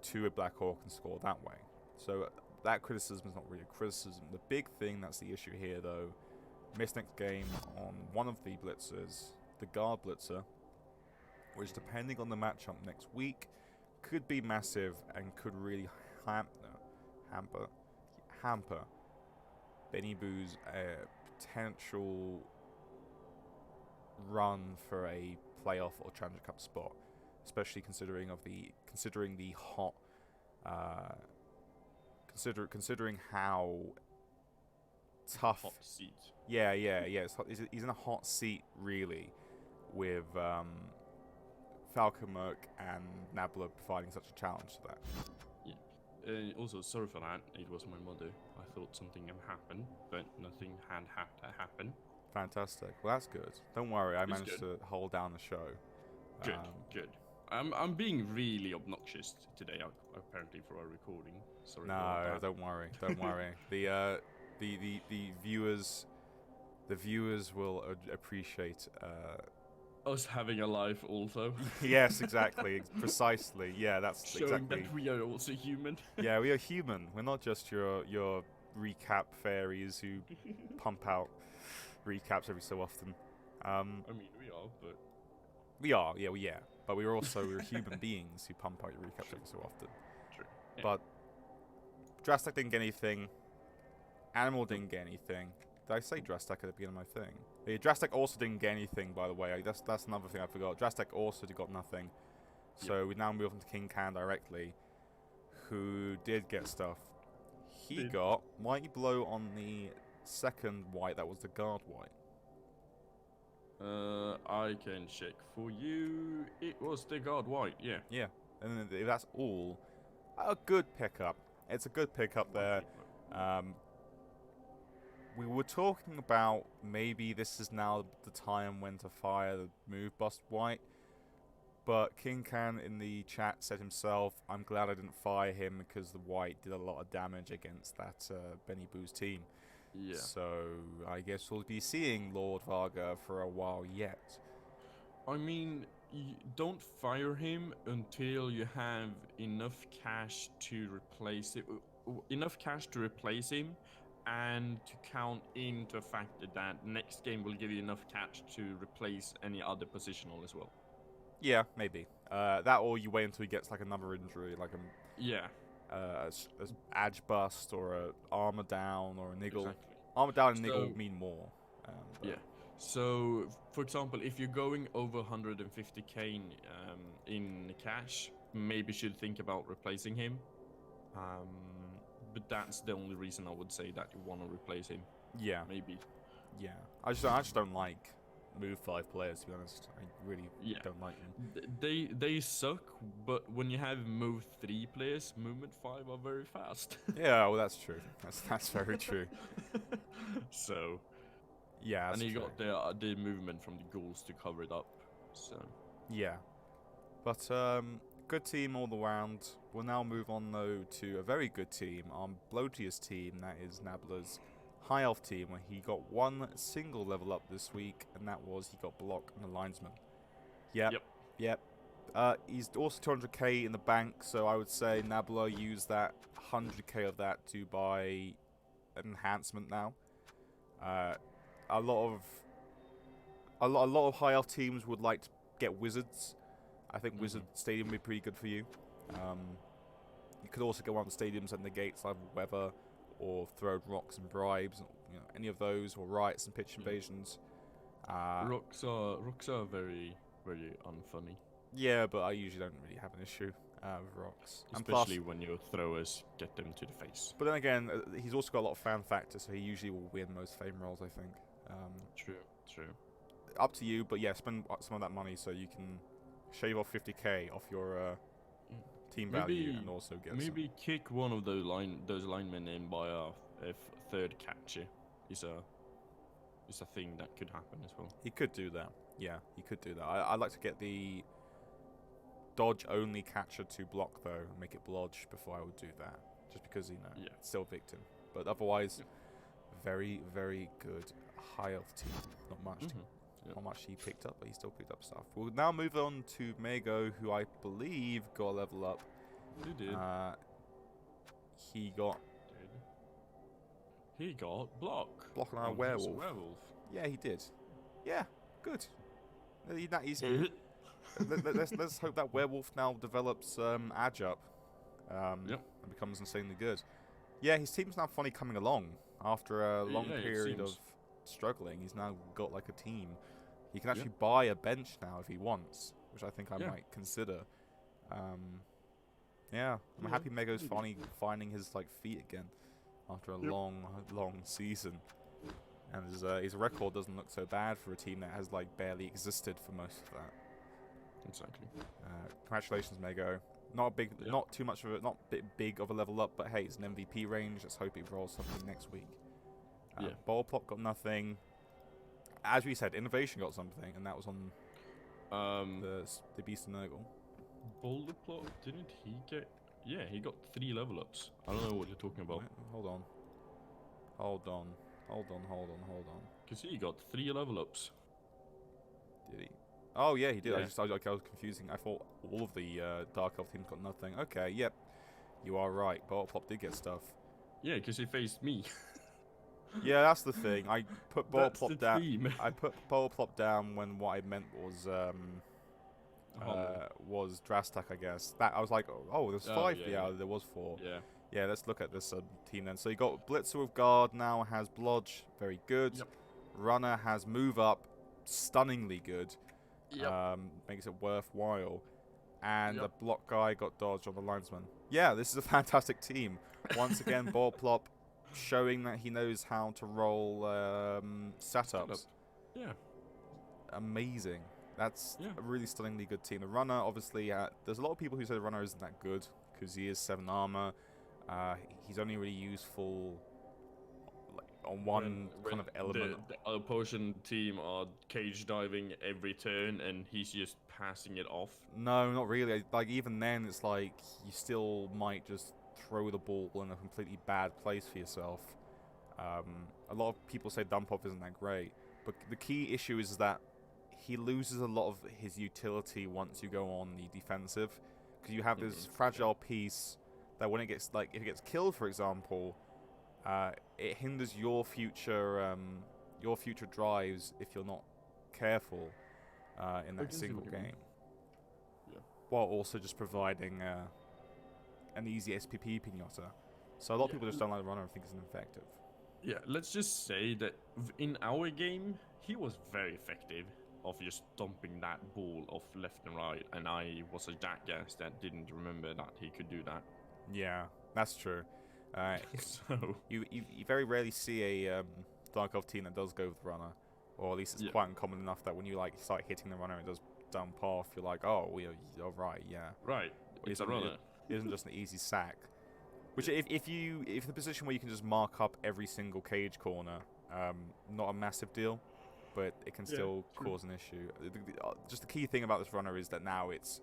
to a Black Hawk and score that way. So that criticism is not really a criticism. The big thing that's the issue here, though, missed next game on one of the blitzers, the guard blitzer, which, depending on the matchup next week, could be massive and could really hamper Benny Boo's potential run for a playoff or Challenger Cup spot, especially considering the hot considering how tough. Hot seat. Yeah. He's in a hot seat, really, with Falcomerk and Nabla providing such a challenge to that. Yeah. Also, sorry for that. It was my mother. I thought something had happened, but nothing had to happen. Fantastic. Well, that's good. Don't worry, I managed to hold down the show. Good. I'm being really obnoxious today, apparently, for our recording. Sorry. No, don't worry. The viewers will appreciate. Us having a life, also. Yes, exactly, precisely. Yeah, that's showing exactly. that we are also human. Yeah, we are human. We're not just your recap fairies who pump out recaps every so often. I mean, we are, but we are. But we're human beings who pump out your recaps every so often. True. Yeah. But Drastic didn't get anything. Animal didn't get anything. Did I say Drastic at the beginning of my thing? Yeah, Drastic also didn't get anything, by the way. That's another thing I forgot. Drastic also got nothing. So we now move on to King Can directly, who did get stuff. He got Mighty Blow on the second white. That was the guard white. I can check for you. It was the guard white, yeah. Yeah, and if that's all, a good pickup. It's a good pickup there. We were talking about maybe this is now the time when to fire the move bust white, but King Can in the chat said himself, "I'm glad I didn't fire him because the white did a lot of damage against that Benny Boo's team." Yeah. So I guess we'll be seeing Lord Varga for a while yet. I mean, don't fire him until you have enough cash to replace it. Enough cash to replace him, and to count into a factor that next game will give you enough cash to replace any other positional as well. Yeah, maybe. That, or you wait until he gets like another injury, like a Edge Bust or a Armor Down or a Niggle. Exactly. Armor Down and Niggle mean more. Yeah. So, for example, if you're going over 150k in cash, maybe you should think about replacing him. But that's the only reason I would say that you want to replace him. Yeah. Maybe. Yeah. I just don't like move 5 players, to be honest. I really don't like them. They suck, but when you have move 3 players, movement 5 are very fast. Yeah, well, that's true. That's very true. So. Yeah, and you true. got the movement from the ghouls to cover it up. So. Yeah. But good team all around. We'll now move on though to a very good team, our Bloatius team, that is Nabla's High Elf team, where he got one single level up this week, and that was he got Block and the Linesman. Yep. He's also 200k in the bank, so I would say Nabla used that 100k of that to buy an enhancement now. A lot of High Elf teams would like to get Wizards. I think Wizard Stadium would be pretty good for you. You could also go on the stadiums that negates either weather or throw rocks and bribes, any of those, or riots and pitch invasions. Rocks are very, very unfunny. Yeah, but I usually don't really have an issue with rocks. Especially when your throwers get them to the face. But then again, he's also got a lot of fan factor, so he usually will win most fame rolls, I think. True. Up to you, but yeah, spend some of that money so you can shave off 50k off your team value and also get maybe kick one of those linemen in by a third catcher is a thing that could happen as well. He could do that. Yeah, he could do that. I'd like to get the dodge only catcher to block though, and make it blodge before I would do that, just because it's still victim. But otherwise, very, very good High Elf team. Not much. Not much he picked up, but he still picked up stuff. We'll now move on to Mago, who I believe got a level up. He did. He got He got block. Block on our His werewolf. werewolf. Yeah, he did. Yeah, good. He's, Eh? let's hope that werewolf now develops Adjup Yep. and becomes insanely good. Yeah, his team's now finally coming along after a long Yeah, it period of seems. struggling. He's now got like a team. He can actually Yep. buy a bench now if he wants, which I think I Yeah. might consider. Yeah, I'm Yeah, happy Mego's maybe. finally finding his like feet again after a Yep. long season. And his record doesn't look so bad for a team that has like barely existed for most of that. Exactly. Congratulations, Mego. Not a big, Yep. not too much of a, not big of a level up, but hey, it's an MVP range. Let's hope he rolls something next week. Yeah. Ballplop got nothing. As we said, Innovation got something, and that was on the Beast and Nurgle. Boulder Plot, didn't he get? Yeah, he got 3 level ups. I don't know what you're talking about. Wait, hold on. Cause he got 3 level ups. Did he? Oh yeah, he did. Yeah. I was confusing. I thought all of the Dark Elf teams got nothing. Okay, yep, you are right. Ballplop did get stuff. Yeah, cause he faced me. Yeah, that's the thing. I put That's Ballplop the down. theme. I put Ballplop down when what I meant was Drastak, I guess. That I was like, oh, there's 5. Yeah, there was 4. Yeah. Yeah, let's look at this team then. So you got Blitzer with Guard now has Blodge, very good. Yep. Runner has Move Up, stunningly good. Yep. Makes it worthwhile. And Yep. the block guy got Dodge on the linesman. Yeah, this is a fantastic team. Once again, Ballplop showing that he knows how to roll setups. Yeah. Amazing. That's Yeah. a really stunningly good team. The runner, obviously, there's a lot of people who say the runner isn't that good because he is 7 armor. He's only really useful like, on one kind of element. The opposition team are cage diving every turn, and he's just passing it off. No, not really. Like even then, it's like you still might just throw the ball in a completely bad place for yourself. A lot of people say dump off isn't that great, but the key issue is that he loses a lot of his utility once you go on the defensive, because you have this fragile piece that when it gets like if it gets killed, for example, it hinders your future drives if you're not careful in that single game. Yeah. While also just providing an easy SPP pinata. So a lot of people just don't like the runner and think it's ineffective. Yeah, let's just say that in our game, he was very effective of just stomping that ball off left and right, and I was a jackass that didn't remember that he could do that. Yeah, that's true. So you very rarely see a Dark Elf team that does go with runner, or at least it's quite uncommon enough that when you like start hitting the runner and it does dump off, you're like, oh, you're right, yeah. right, it's a runner. It isn't just an easy sack. Which if the position where you can just mark up every single cage corner, not a massive deal, but it can still cause an issue. Just the key thing about this runner is that now it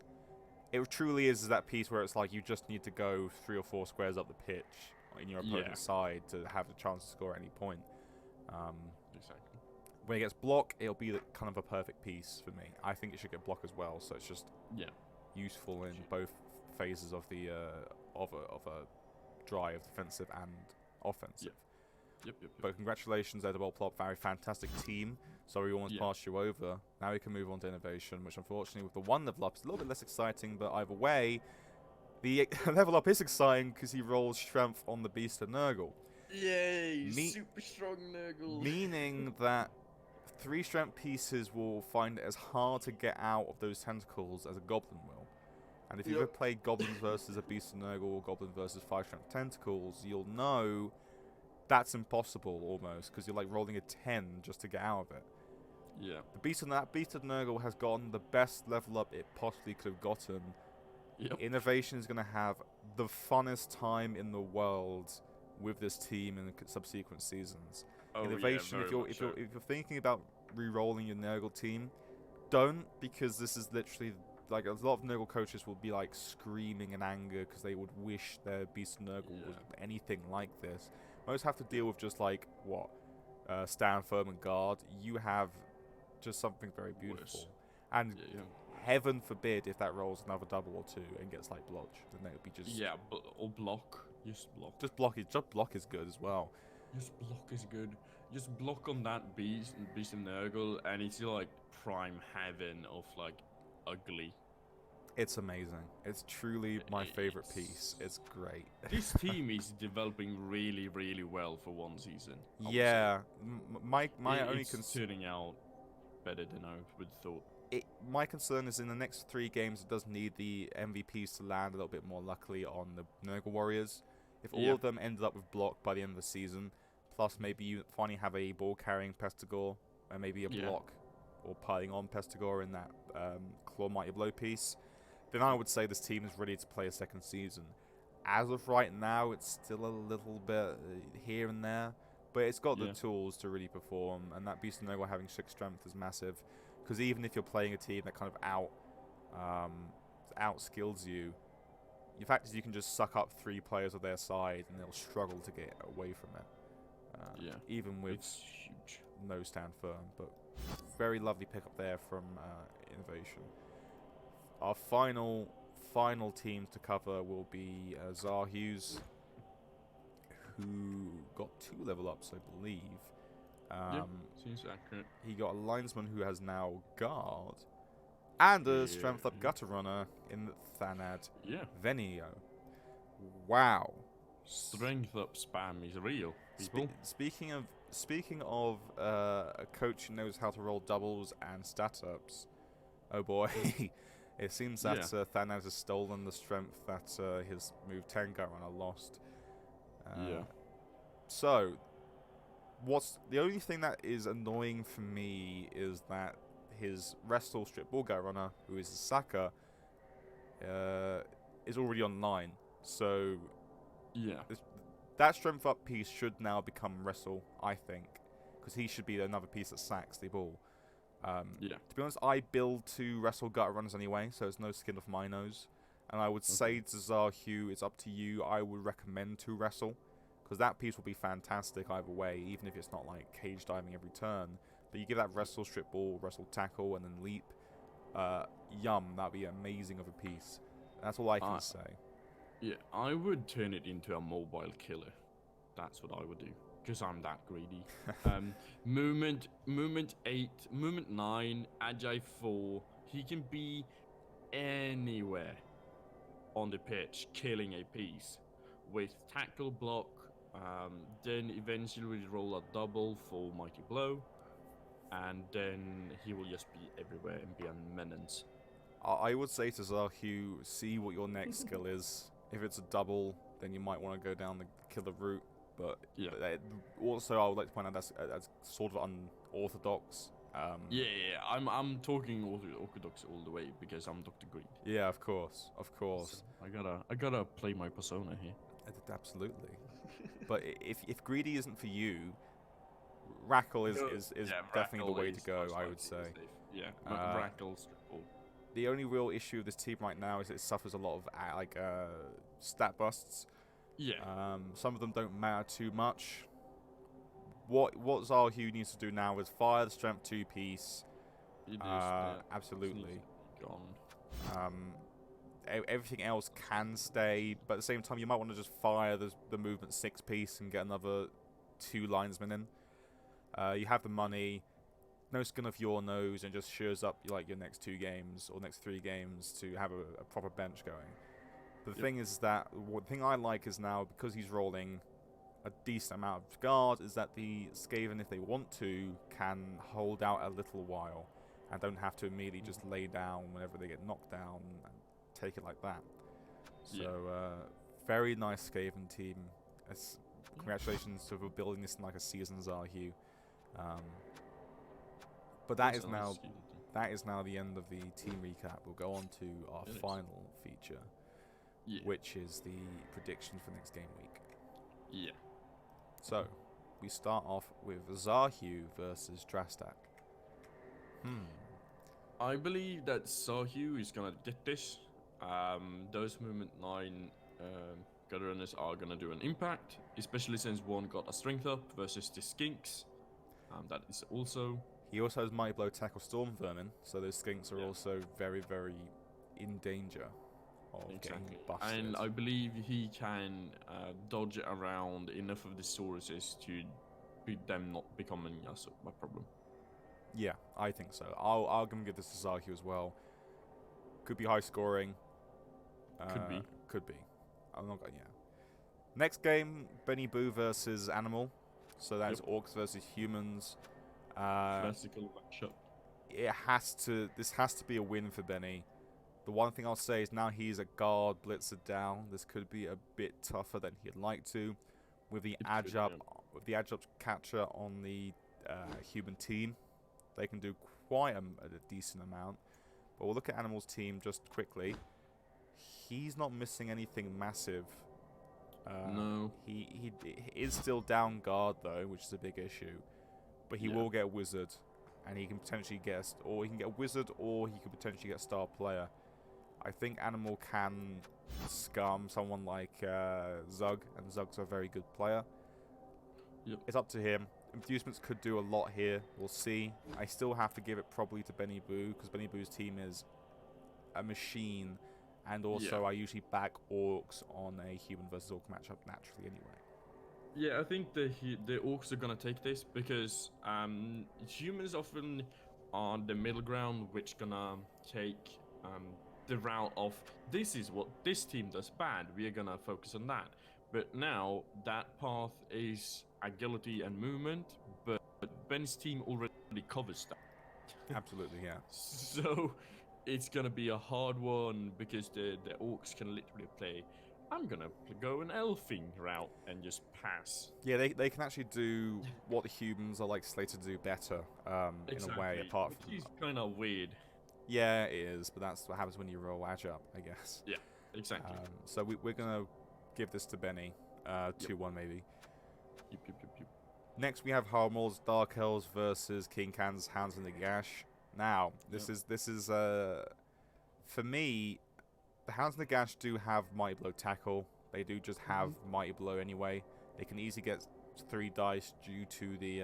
truly is that piece where it's like you just need to go 3 or 4 squares up the pitch in your opponent's side to have a chance to score at any point. Exactly. When it gets block, it'll be kind of a perfect piece for me. I think it should get block as well, so it's just useful in both phases of the of a drive, defensive and offensive. Yep. But congratulations, there to Ballplop, very fantastic team. Sorry we almost passed you over. Now we can move on to innovation, which unfortunately with the 1 level up is a little bit less exciting, but either way, the level up is exciting because he rolls strength on the Beast of Nurgle. Yay! Super strong Nurgle. Meaning that 3 strength pieces will find it as hard to get out of those tentacles as a goblin will. And if you've ever played goblins versus a Beast of Nurgle or goblin versus 5 strength tentacles, you'll know that's impossible almost, because you're like rolling a 10 just to get out of it. Yeah. The Beast of Nurgle has gotten the best level up it possibly could have gotten. Yep. Innovation is going to have the funnest time in the world with this team in the subsequent seasons. Innovation, if you're thinking about re-rolling your Nurgle team, don't, because this is literally like a lot of Nurgle coaches will be like screaming in anger because they would wish their Beast of Nurgle was anything like this. Most have to deal with just like stand firm and guard. You have just something very beautiful. And heaven forbid if that rolls another double or 2 and gets like blodge, then it would be just or block. Just block. Just block is good as well. Just block is good. Just block on that beast and Nurgle, and it's like prime heaven of like ugly. It's amazing. It's truly my favorite piece. It's It's great. this team is developing really, really well for one season. I would say. Yeah, my only It's turning out better than I would thought. my concern is in the next 3 games it does need the MVPs to land a little bit more luckily on the Nurgle Warriors. If all of them ended up with block by the end of the season, plus maybe you finally have a ball carrying Pestigore and maybe a block or piling on Pestigore in that Claw Mighty Blow piece, then I would say this team is ready to play a second season. As of right now, it's still a little bit here and there, but it's got the tools to really perform, and that Beast of Nurgle having 6 strength is massive, because even if you're playing a team that kind of out-skills you, the fact is you can just suck up 3 players of their side and they'll struggle to get away from it. Even with huge. no stand firm, but very lovely pick up there from Innovation. Our final teams to cover will be Zarhus, who got 2 level ups, I believe. Seems accurate. He got a linesman who has now guard, and a strength up gutter runner in Thanad Venio. Wow. Strength up spam is real. Speaking of a coach who knows how to roll doubles and stat ups, oh boy, it seems that Thanad has stolen the strength that his move 10 gut runner lost. So, what's the only thing that is annoying for me is that his Wrestle Strip Ball Gut Runner, who is a Saka, is already online. So, that strength up piece should now become Wrestle, I think, because he should be another piece that sacks the ball. To be honest, I build 2 Wrestle Gutter Runners anyway, so it's no skin off my nose. And I would say to Zarhu, it's up to you. I would recommend 2 Wrestle, because that piece will be fantastic either way, even if it's not like cage diving every turn. But you give that Wrestle Strip Ball, Wrestle Tackle, and then Leap. That'd be amazing of a piece. That's all I can say. Yeah, I would turn it into a mobile killer. That's what I would do, because I'm that greedy. Movement 8, movement 9, Agile 4. He can be anywhere on the pitch, killing a piece with tackle block. Then eventually we roll a double for Mighty Blow, and then he will just be everywhere and be a menace. I would say to Zarhu, see what your next skill is. If it's a double, then you might want to go down the killer route. But also, I would like to point out that's sort of unorthodox. I'm talking orthodox all the way because I'm Dr. Greed. Yeah, of course. So I gotta play my persona here. Absolutely. But if greedy isn't for you, Rackle is definitely the way to go, I would say. Rackle's. The only real issue of this team right now is it suffers a lot of stat busts. Some of them don't matter too much. What Zarhu needs to do now is fire the strength 2 piece. Absolutely. Everything else can stay, but at the same time you might want to just fire the movement 6 piece and get another 2 linesmen in. You have the money, no skin off your nose, and just shears up like your next 2 games or next 3 games to have a proper bench going. The thing is that one thing I like is now, because he's rolling a decent amount of guard, is that the Skaven, if they want to, can hold out a little while and don't have to immediately just lay down whenever they get knocked down and take it like that. So, very nice Skaven team. Congratulations to building this in like a season, Zarhu. But that is now the end of the team recap. We'll go on to our final feature, which is the prediction for next game week. So, we start off with Zarhu versus Drastak. I believe that Zarhu is gonna get this. Those movement 9 gutter runners are gonna do an impact, especially since one got a strength up versus the Skinks. That is also. He also has Mighty Blow Tackle Storm Vermin, so those Skinks are also very, very in danger. of Exactly. getting busted. And I believe he can dodge around enough of the sources to them not becoming a problem. Yeah, I think so. I'll gonna give this to Zaku as well. Could be high scoring. Could be. Could be. I'm not. Yeah. Next game, Benny Boo versus Animal. So that's orcs versus humans. Classical matchup. This has to be a win for Benny. The one thing I'll say is now he's a guard blitzer down. This could be a bit tougher than he'd like to. With the adjunct catcher on the human team, they can do quite a decent amount. But we'll look at Animal's team just quickly. He's not missing anything massive. No. He is still down guard though, which is a big issue. But he will get a wizard, and he can potentially get, or he can get a wizard, or he could potentially get a star player. I think Animal can scum someone like Zug, and Zug's a very good player. Yep. It's up to him. Inducements could do a lot here. We'll see. I still have to give it probably to Benny Boo, because Benny Boo's team is a machine. And also, I usually back orcs on a human versus orc matchup naturally anyway. Yeah, I think the orcs are gonna take this because humans often are the middle ground, which gonna take the route of this is what this team does bad. We are gonna focus on that. But now that path is agility and movement, but Ben's team already covers that. Absolutely, yeah. So it's gonna be a hard one because the orcs can literally play. I'm gonna go an elfing route and just pass. Yeah, they can actually do what the humans are like slated to do better, in a way. Apart from, which is kind of weird. yeah, it is, but that's what happens when you roll edge up, I guess. Yeah, exactly. So we're gonna give this to Benny, 2-1 maybe. Yep. Next we have Harmor's Dark Elves versus King Khan's Hounds in the Gash. Now this is for me. The Hounds in the Gash do have Mighty Blow tackle. They do just have Mighty Blow anyway. They can easily get 3 dice due to the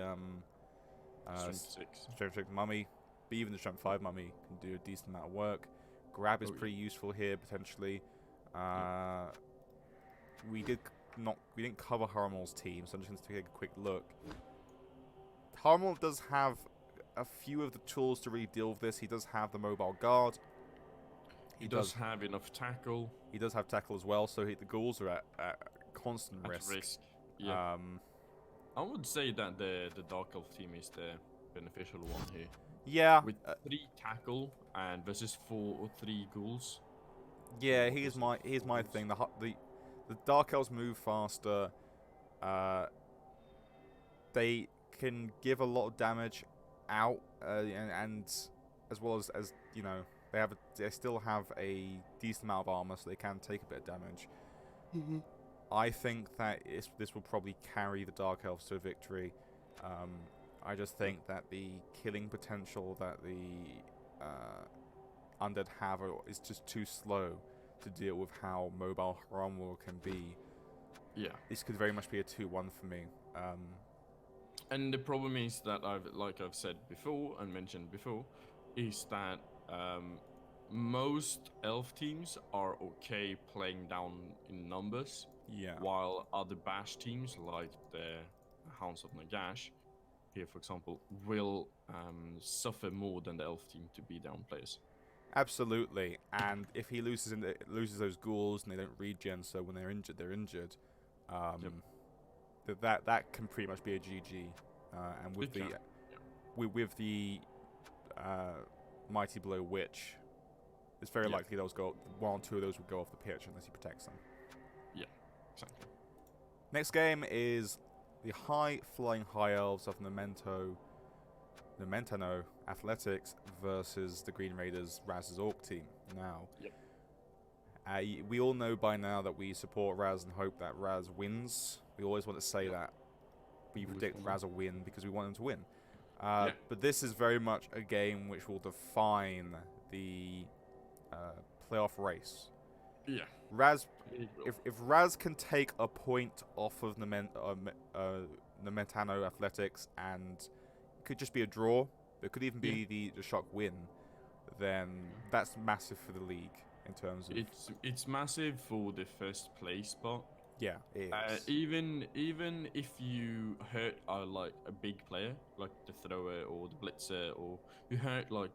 Strength 6 mummy. But even the Strength 5 mummy can do a decent amount of work. Grab is pretty useful here potentially. We didn't cover Harmor's team, so I'm just going to take a quick look. Harmor does have a few of the tools to really deal with this. He does have the mobile guard. He does have enough tackle. He does have tackle as well, so the ghouls are at constant risk. Yeah. I would say that the Dark Elf team is the beneficial one here. Yeah. With 3 tackle and versus 4 or 3 ghouls. Yeah, here's my thing. The Dark Elves move faster. They can give a lot of damage out, and as well as you know. They still have a decent amount of armor, so they can take a bit of damage. I think that this will probably carry the Dark Elves to a victory. I just think that the killing potential that the undead have is just too slow to deal with how mobile Harmor can be. Yeah. This could very much be a 2-1 for me. And the problem is that I've said before and mentioned before, is that most elf teams are okay playing down in numbers, while other bash teams like the Hounds of Nagash here, for example, will suffer more than the elf team to be down players. Absolutely, and if he loses those ghouls and they don't regen, so when they're injured, they're injured. That can pretty much be a GG. And with the Mighty Blow Witch, it's very likely one or two of those would go off the pitch unless he protects them. Yeah, exactly. Next game is the High Flying High Elves of Nementano Athletics versus the Green Raiders Raz's Orc team. Now, we all know by now that we support Raz and hope that Raz wins. We always want to say that. We predict Raz will win because we want him to win. But this is very much a game which will define the playoff race. Yeah. Raz, if Raz can take a point off of Nementano Athletics, and it could just be a draw, it could even be the shock win, then that's massive for the league in terms of. It's massive for the first place spot. Yeah, it is. Even if you hurt like a big player, like the thrower or the blitzer, or you hurt like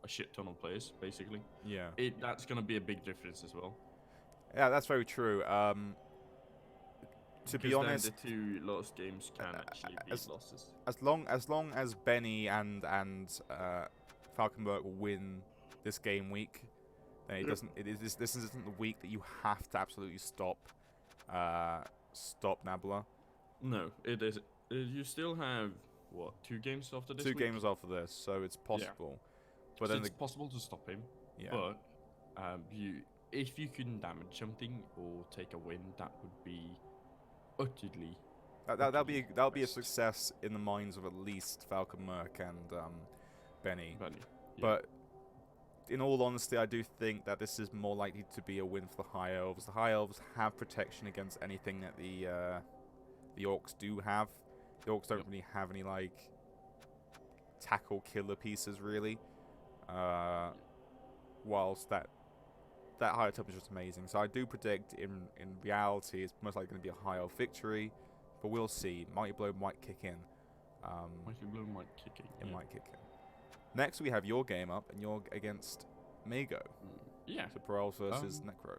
a shit ton of players, basically, Yeah. that's gonna be a big difference as well. Yeah, that's very true. To be Because then honest, the two lost games can actually be as losses. as Benny and Falkenberg win this game week, then it Yep. doesn't. This isn't the week that you have to absolutely stop Nabla. No, it is. You still have what 2 games after this Two week? games after this, so it's possible. But So then it's possible to stop him. yeah, But if you can damage something or take a win, that would be utterly. that'll be a best. success in the minds of at least Falkenberg and Benny. Bunny. Yeah. But in all honesty, I do think that this is more likely to be a win for the High Elves. The High Elves have protection against anything that the Orcs do have. The Orcs don't Yep. really have any like tackle killer pieces really. Whilst that higher top is just amazing. So I do predict in reality it's most likely going to be a High Elf victory, but we'll see. Mighty Blow might kick in. Mighty Blow might kick in. It might kick in. Next, we have your game up, and you're against Mago. Yeah. So Perels versus Necro.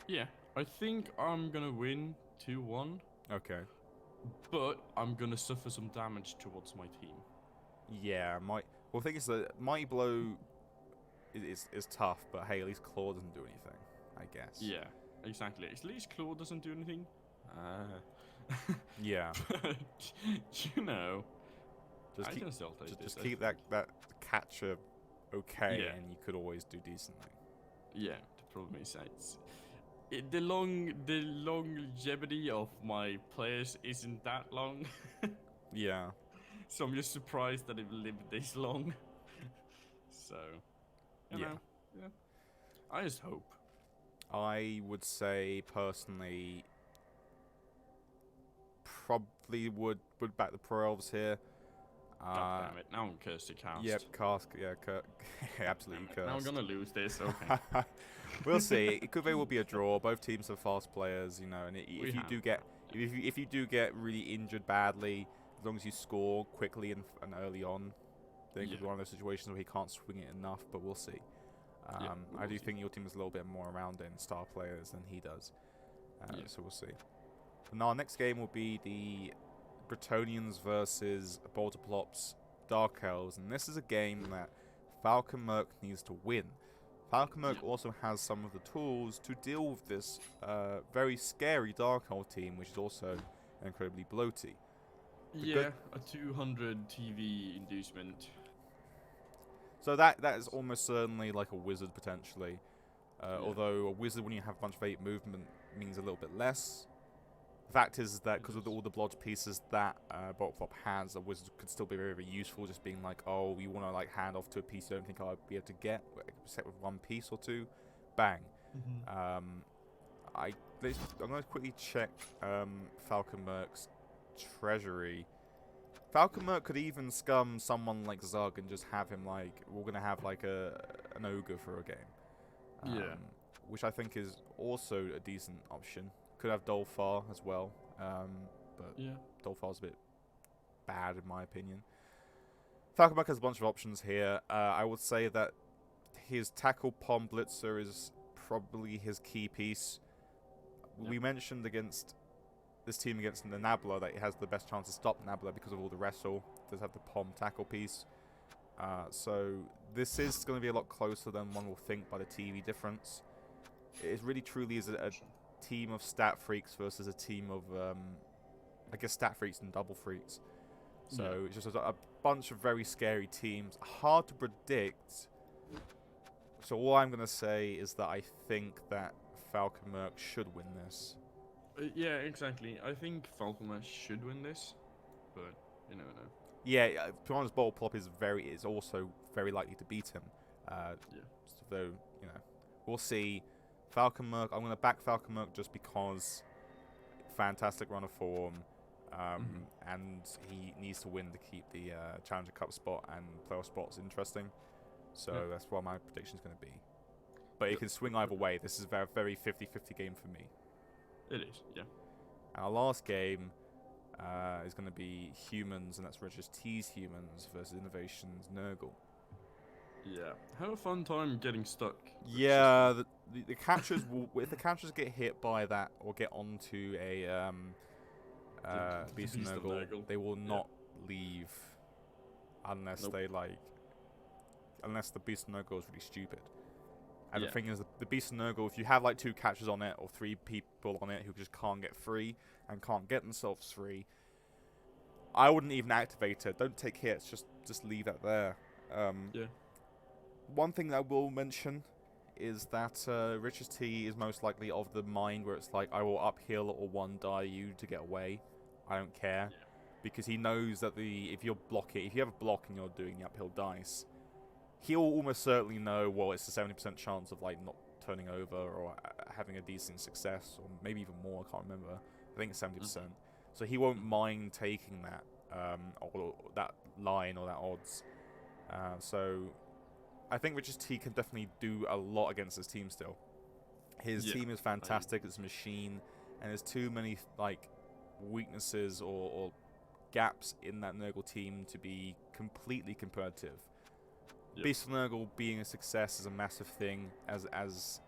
Yeah. I think I'm gonna win 2-1, Okay. but I'm gonna suffer some damage towards my team. Yeah, well, the thing is that Mighty Blow is tough, but hey, at least Claw doesn't do anything, I guess. Yeah. Exactly. At least Claw doesn't do anything. Yeah. But, you know, Just I keep, can still take this. just keep that catcher okay, Yeah. and you could always do decently. Yeah, the problem is the longevity of my players isn't that long, Yeah. so I'm just surprised that it lived this long. So, you Yeah. know, yeah. I just hope. I would say personally, probably would back the Pro Elves here. God damn it! Now I'm cursed to cast. Yep, cask. Yeah, absolutely cursed. Now I'm gonna lose this. Okay. We'll see. It could very well be a draw. Both teams are fast players, you know. And if We you have. do get if you do get really injured badly, as long as you score quickly and early on, then it could be one of those situations where he can't swing it enough. But we'll see. Yeah, I do think your team is a little bit more rounded in star players than he does. So we'll see. And our next game will be the Bretonians versus Bolterplops Dark Elves, and this is a game that Falkenmerk needs to win. Falkenmerk also has some of the tools to deal with this very scary Dark Elf team, which is also incredibly bloaty. Yeah, a 200 TV inducement. So that is almost certainly like a wizard potentially. Although a wizard, when you have a bunch of 8 movement, means a little bit less. The fact is that because of all the blodge pieces that Boltplop has, a wizard could still be very, very useful. Just being like, oh, you want to like hand off to a piece you don't think I'd be able to get, except with 1 piece or 2, bang. I'm going to quickly check Falkenmerk's treasury. Falkenmerk could even scum someone like Zug and just have him like, we're going to have like an ogre for a game. Which I think is also a decent option. Could have Dolfar as well, but Dolfar's a bit bad in my opinion. Falkenberg has a bunch of options here. I would say that his tackle Pom Blitzer is probably his key piece. We mentioned against this team against the Nabla that he has the best chance to stop Nabla because of all the wrestle. Does have the Pom tackle piece. So this is going to be a lot closer than one will think by the TV difference. It really truly is a team of stat freaks versus a team of, I guess, stat freaks and double freaks. So it's just a bunch of very scary teams. Hard to predict. So all I'm going to say is that I think that Falkenmerk should win this. Yeah, exactly. I think Falkenmerk should win this, but you never know. Yeah, to be honest, Boltplop is also very likely to beat him. Though, you know, we'll see. Falkenmerk, I'm going to back Falkenmerk just because fantastic run of form, and he needs to win to keep the Challenger Cup spot and playoff spots interesting. So that's what my prediction is going to be. but it can swing either way. This is a very, very 50-50 game for me. It is, yeah. And our last game is going to be Humans, and that's Regis T's Humans versus Innovation's Nurgle. Yeah. Have a fun time getting stuck. Yeah, the catchers will, if the catchers get hit by that or get onto a Beast of Nurgle, they will not leave unless they unless the Beast of Nurgle is really stupid. And the thing is, the Beast of Nurgle, if you have like 2 catchers on it or 3 people on it who just can't get free and can't get themselves free, I wouldn't even activate it. Don't take hits. Just leave that there. One thing that I will mention is that Richard T is most likely of the mind where it's like, I will upheal or 1-die you to get away. I don't care. Yeah. Because he knows that if you have a block and you're doing the uphill dice, he'll almost certainly know, well, it's a 70% chance of like not turning over or having a decent success, or maybe even more, I can't remember. I think it's 70%. So he won't mind taking that or that line or that odds. So I think Richard T can definitely do a lot against his team still. His team is fantastic. It's a machine, and there's too many like weaknesses or gaps in that Nurgle team to be completely competitive. Beast of Nurgle being a success is a massive thing, as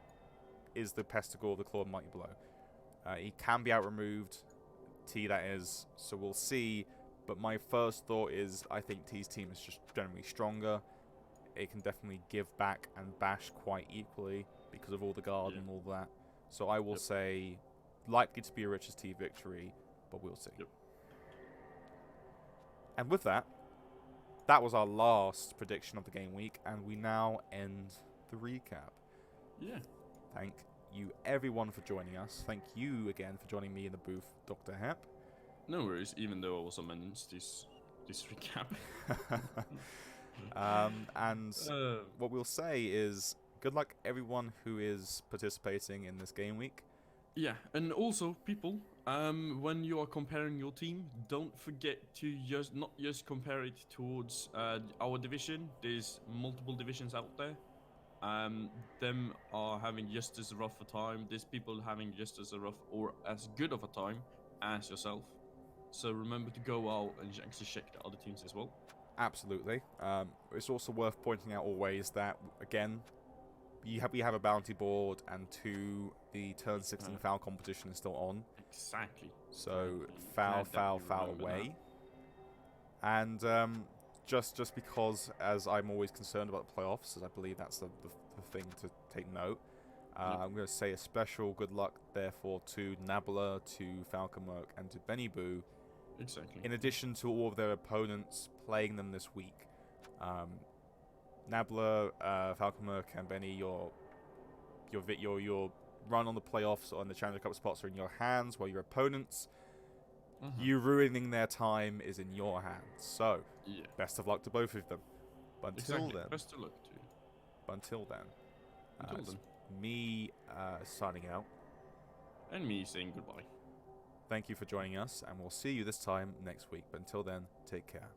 is the Pestigore, the Claw, and Mighty Blow. He can be out-removed, T that is, so we'll see. But my first thought is I think T's team is just generally stronger. It can definitely give back and bash quite equally because of all the guard and all that. So I will say likely to be a Rich's T victory, but we'll see. And with that, that was our last prediction of the game week, and we now end the recap. Thank you everyone for joining us. Thank you again for joining me in the booth, Dr. Hep. No worries, even though I also managed this recap. And what we'll say is good luck everyone who is participating in this game week. Yeah, and also people, when you are comparing your team, don't forget to not just compare it towards our division. There's multiple divisions out there. Them are having just as rough a time. There's people having just as a rough or as good of a time as yourself. So remember to go out and actually check the other teams as well. Absolutely. It's also worth pointing out always that, again, we have a bounty board, and the turn 16 foul competition is still on. Exactly. So foul away. And just because, as I'm always concerned about the playoffs, as I believe that's the thing to take note, I'm going to say a special good luck, therefore, to Nabla, to Falconmerk, and to Benny Boo. Exactly. In addition to all of their opponents playing them this week. Nabla, Falconmerk, and Benny, your run on the playoffs on the Challenger Cup spots are in your hands, while your opponents, you ruining their time is in your hands. So, best of luck to both of them. But until then, best of luck to you. But until then, me signing out. And me saying goodbye. Thank you for joining us, and we'll see you this time next week. But until then, take care.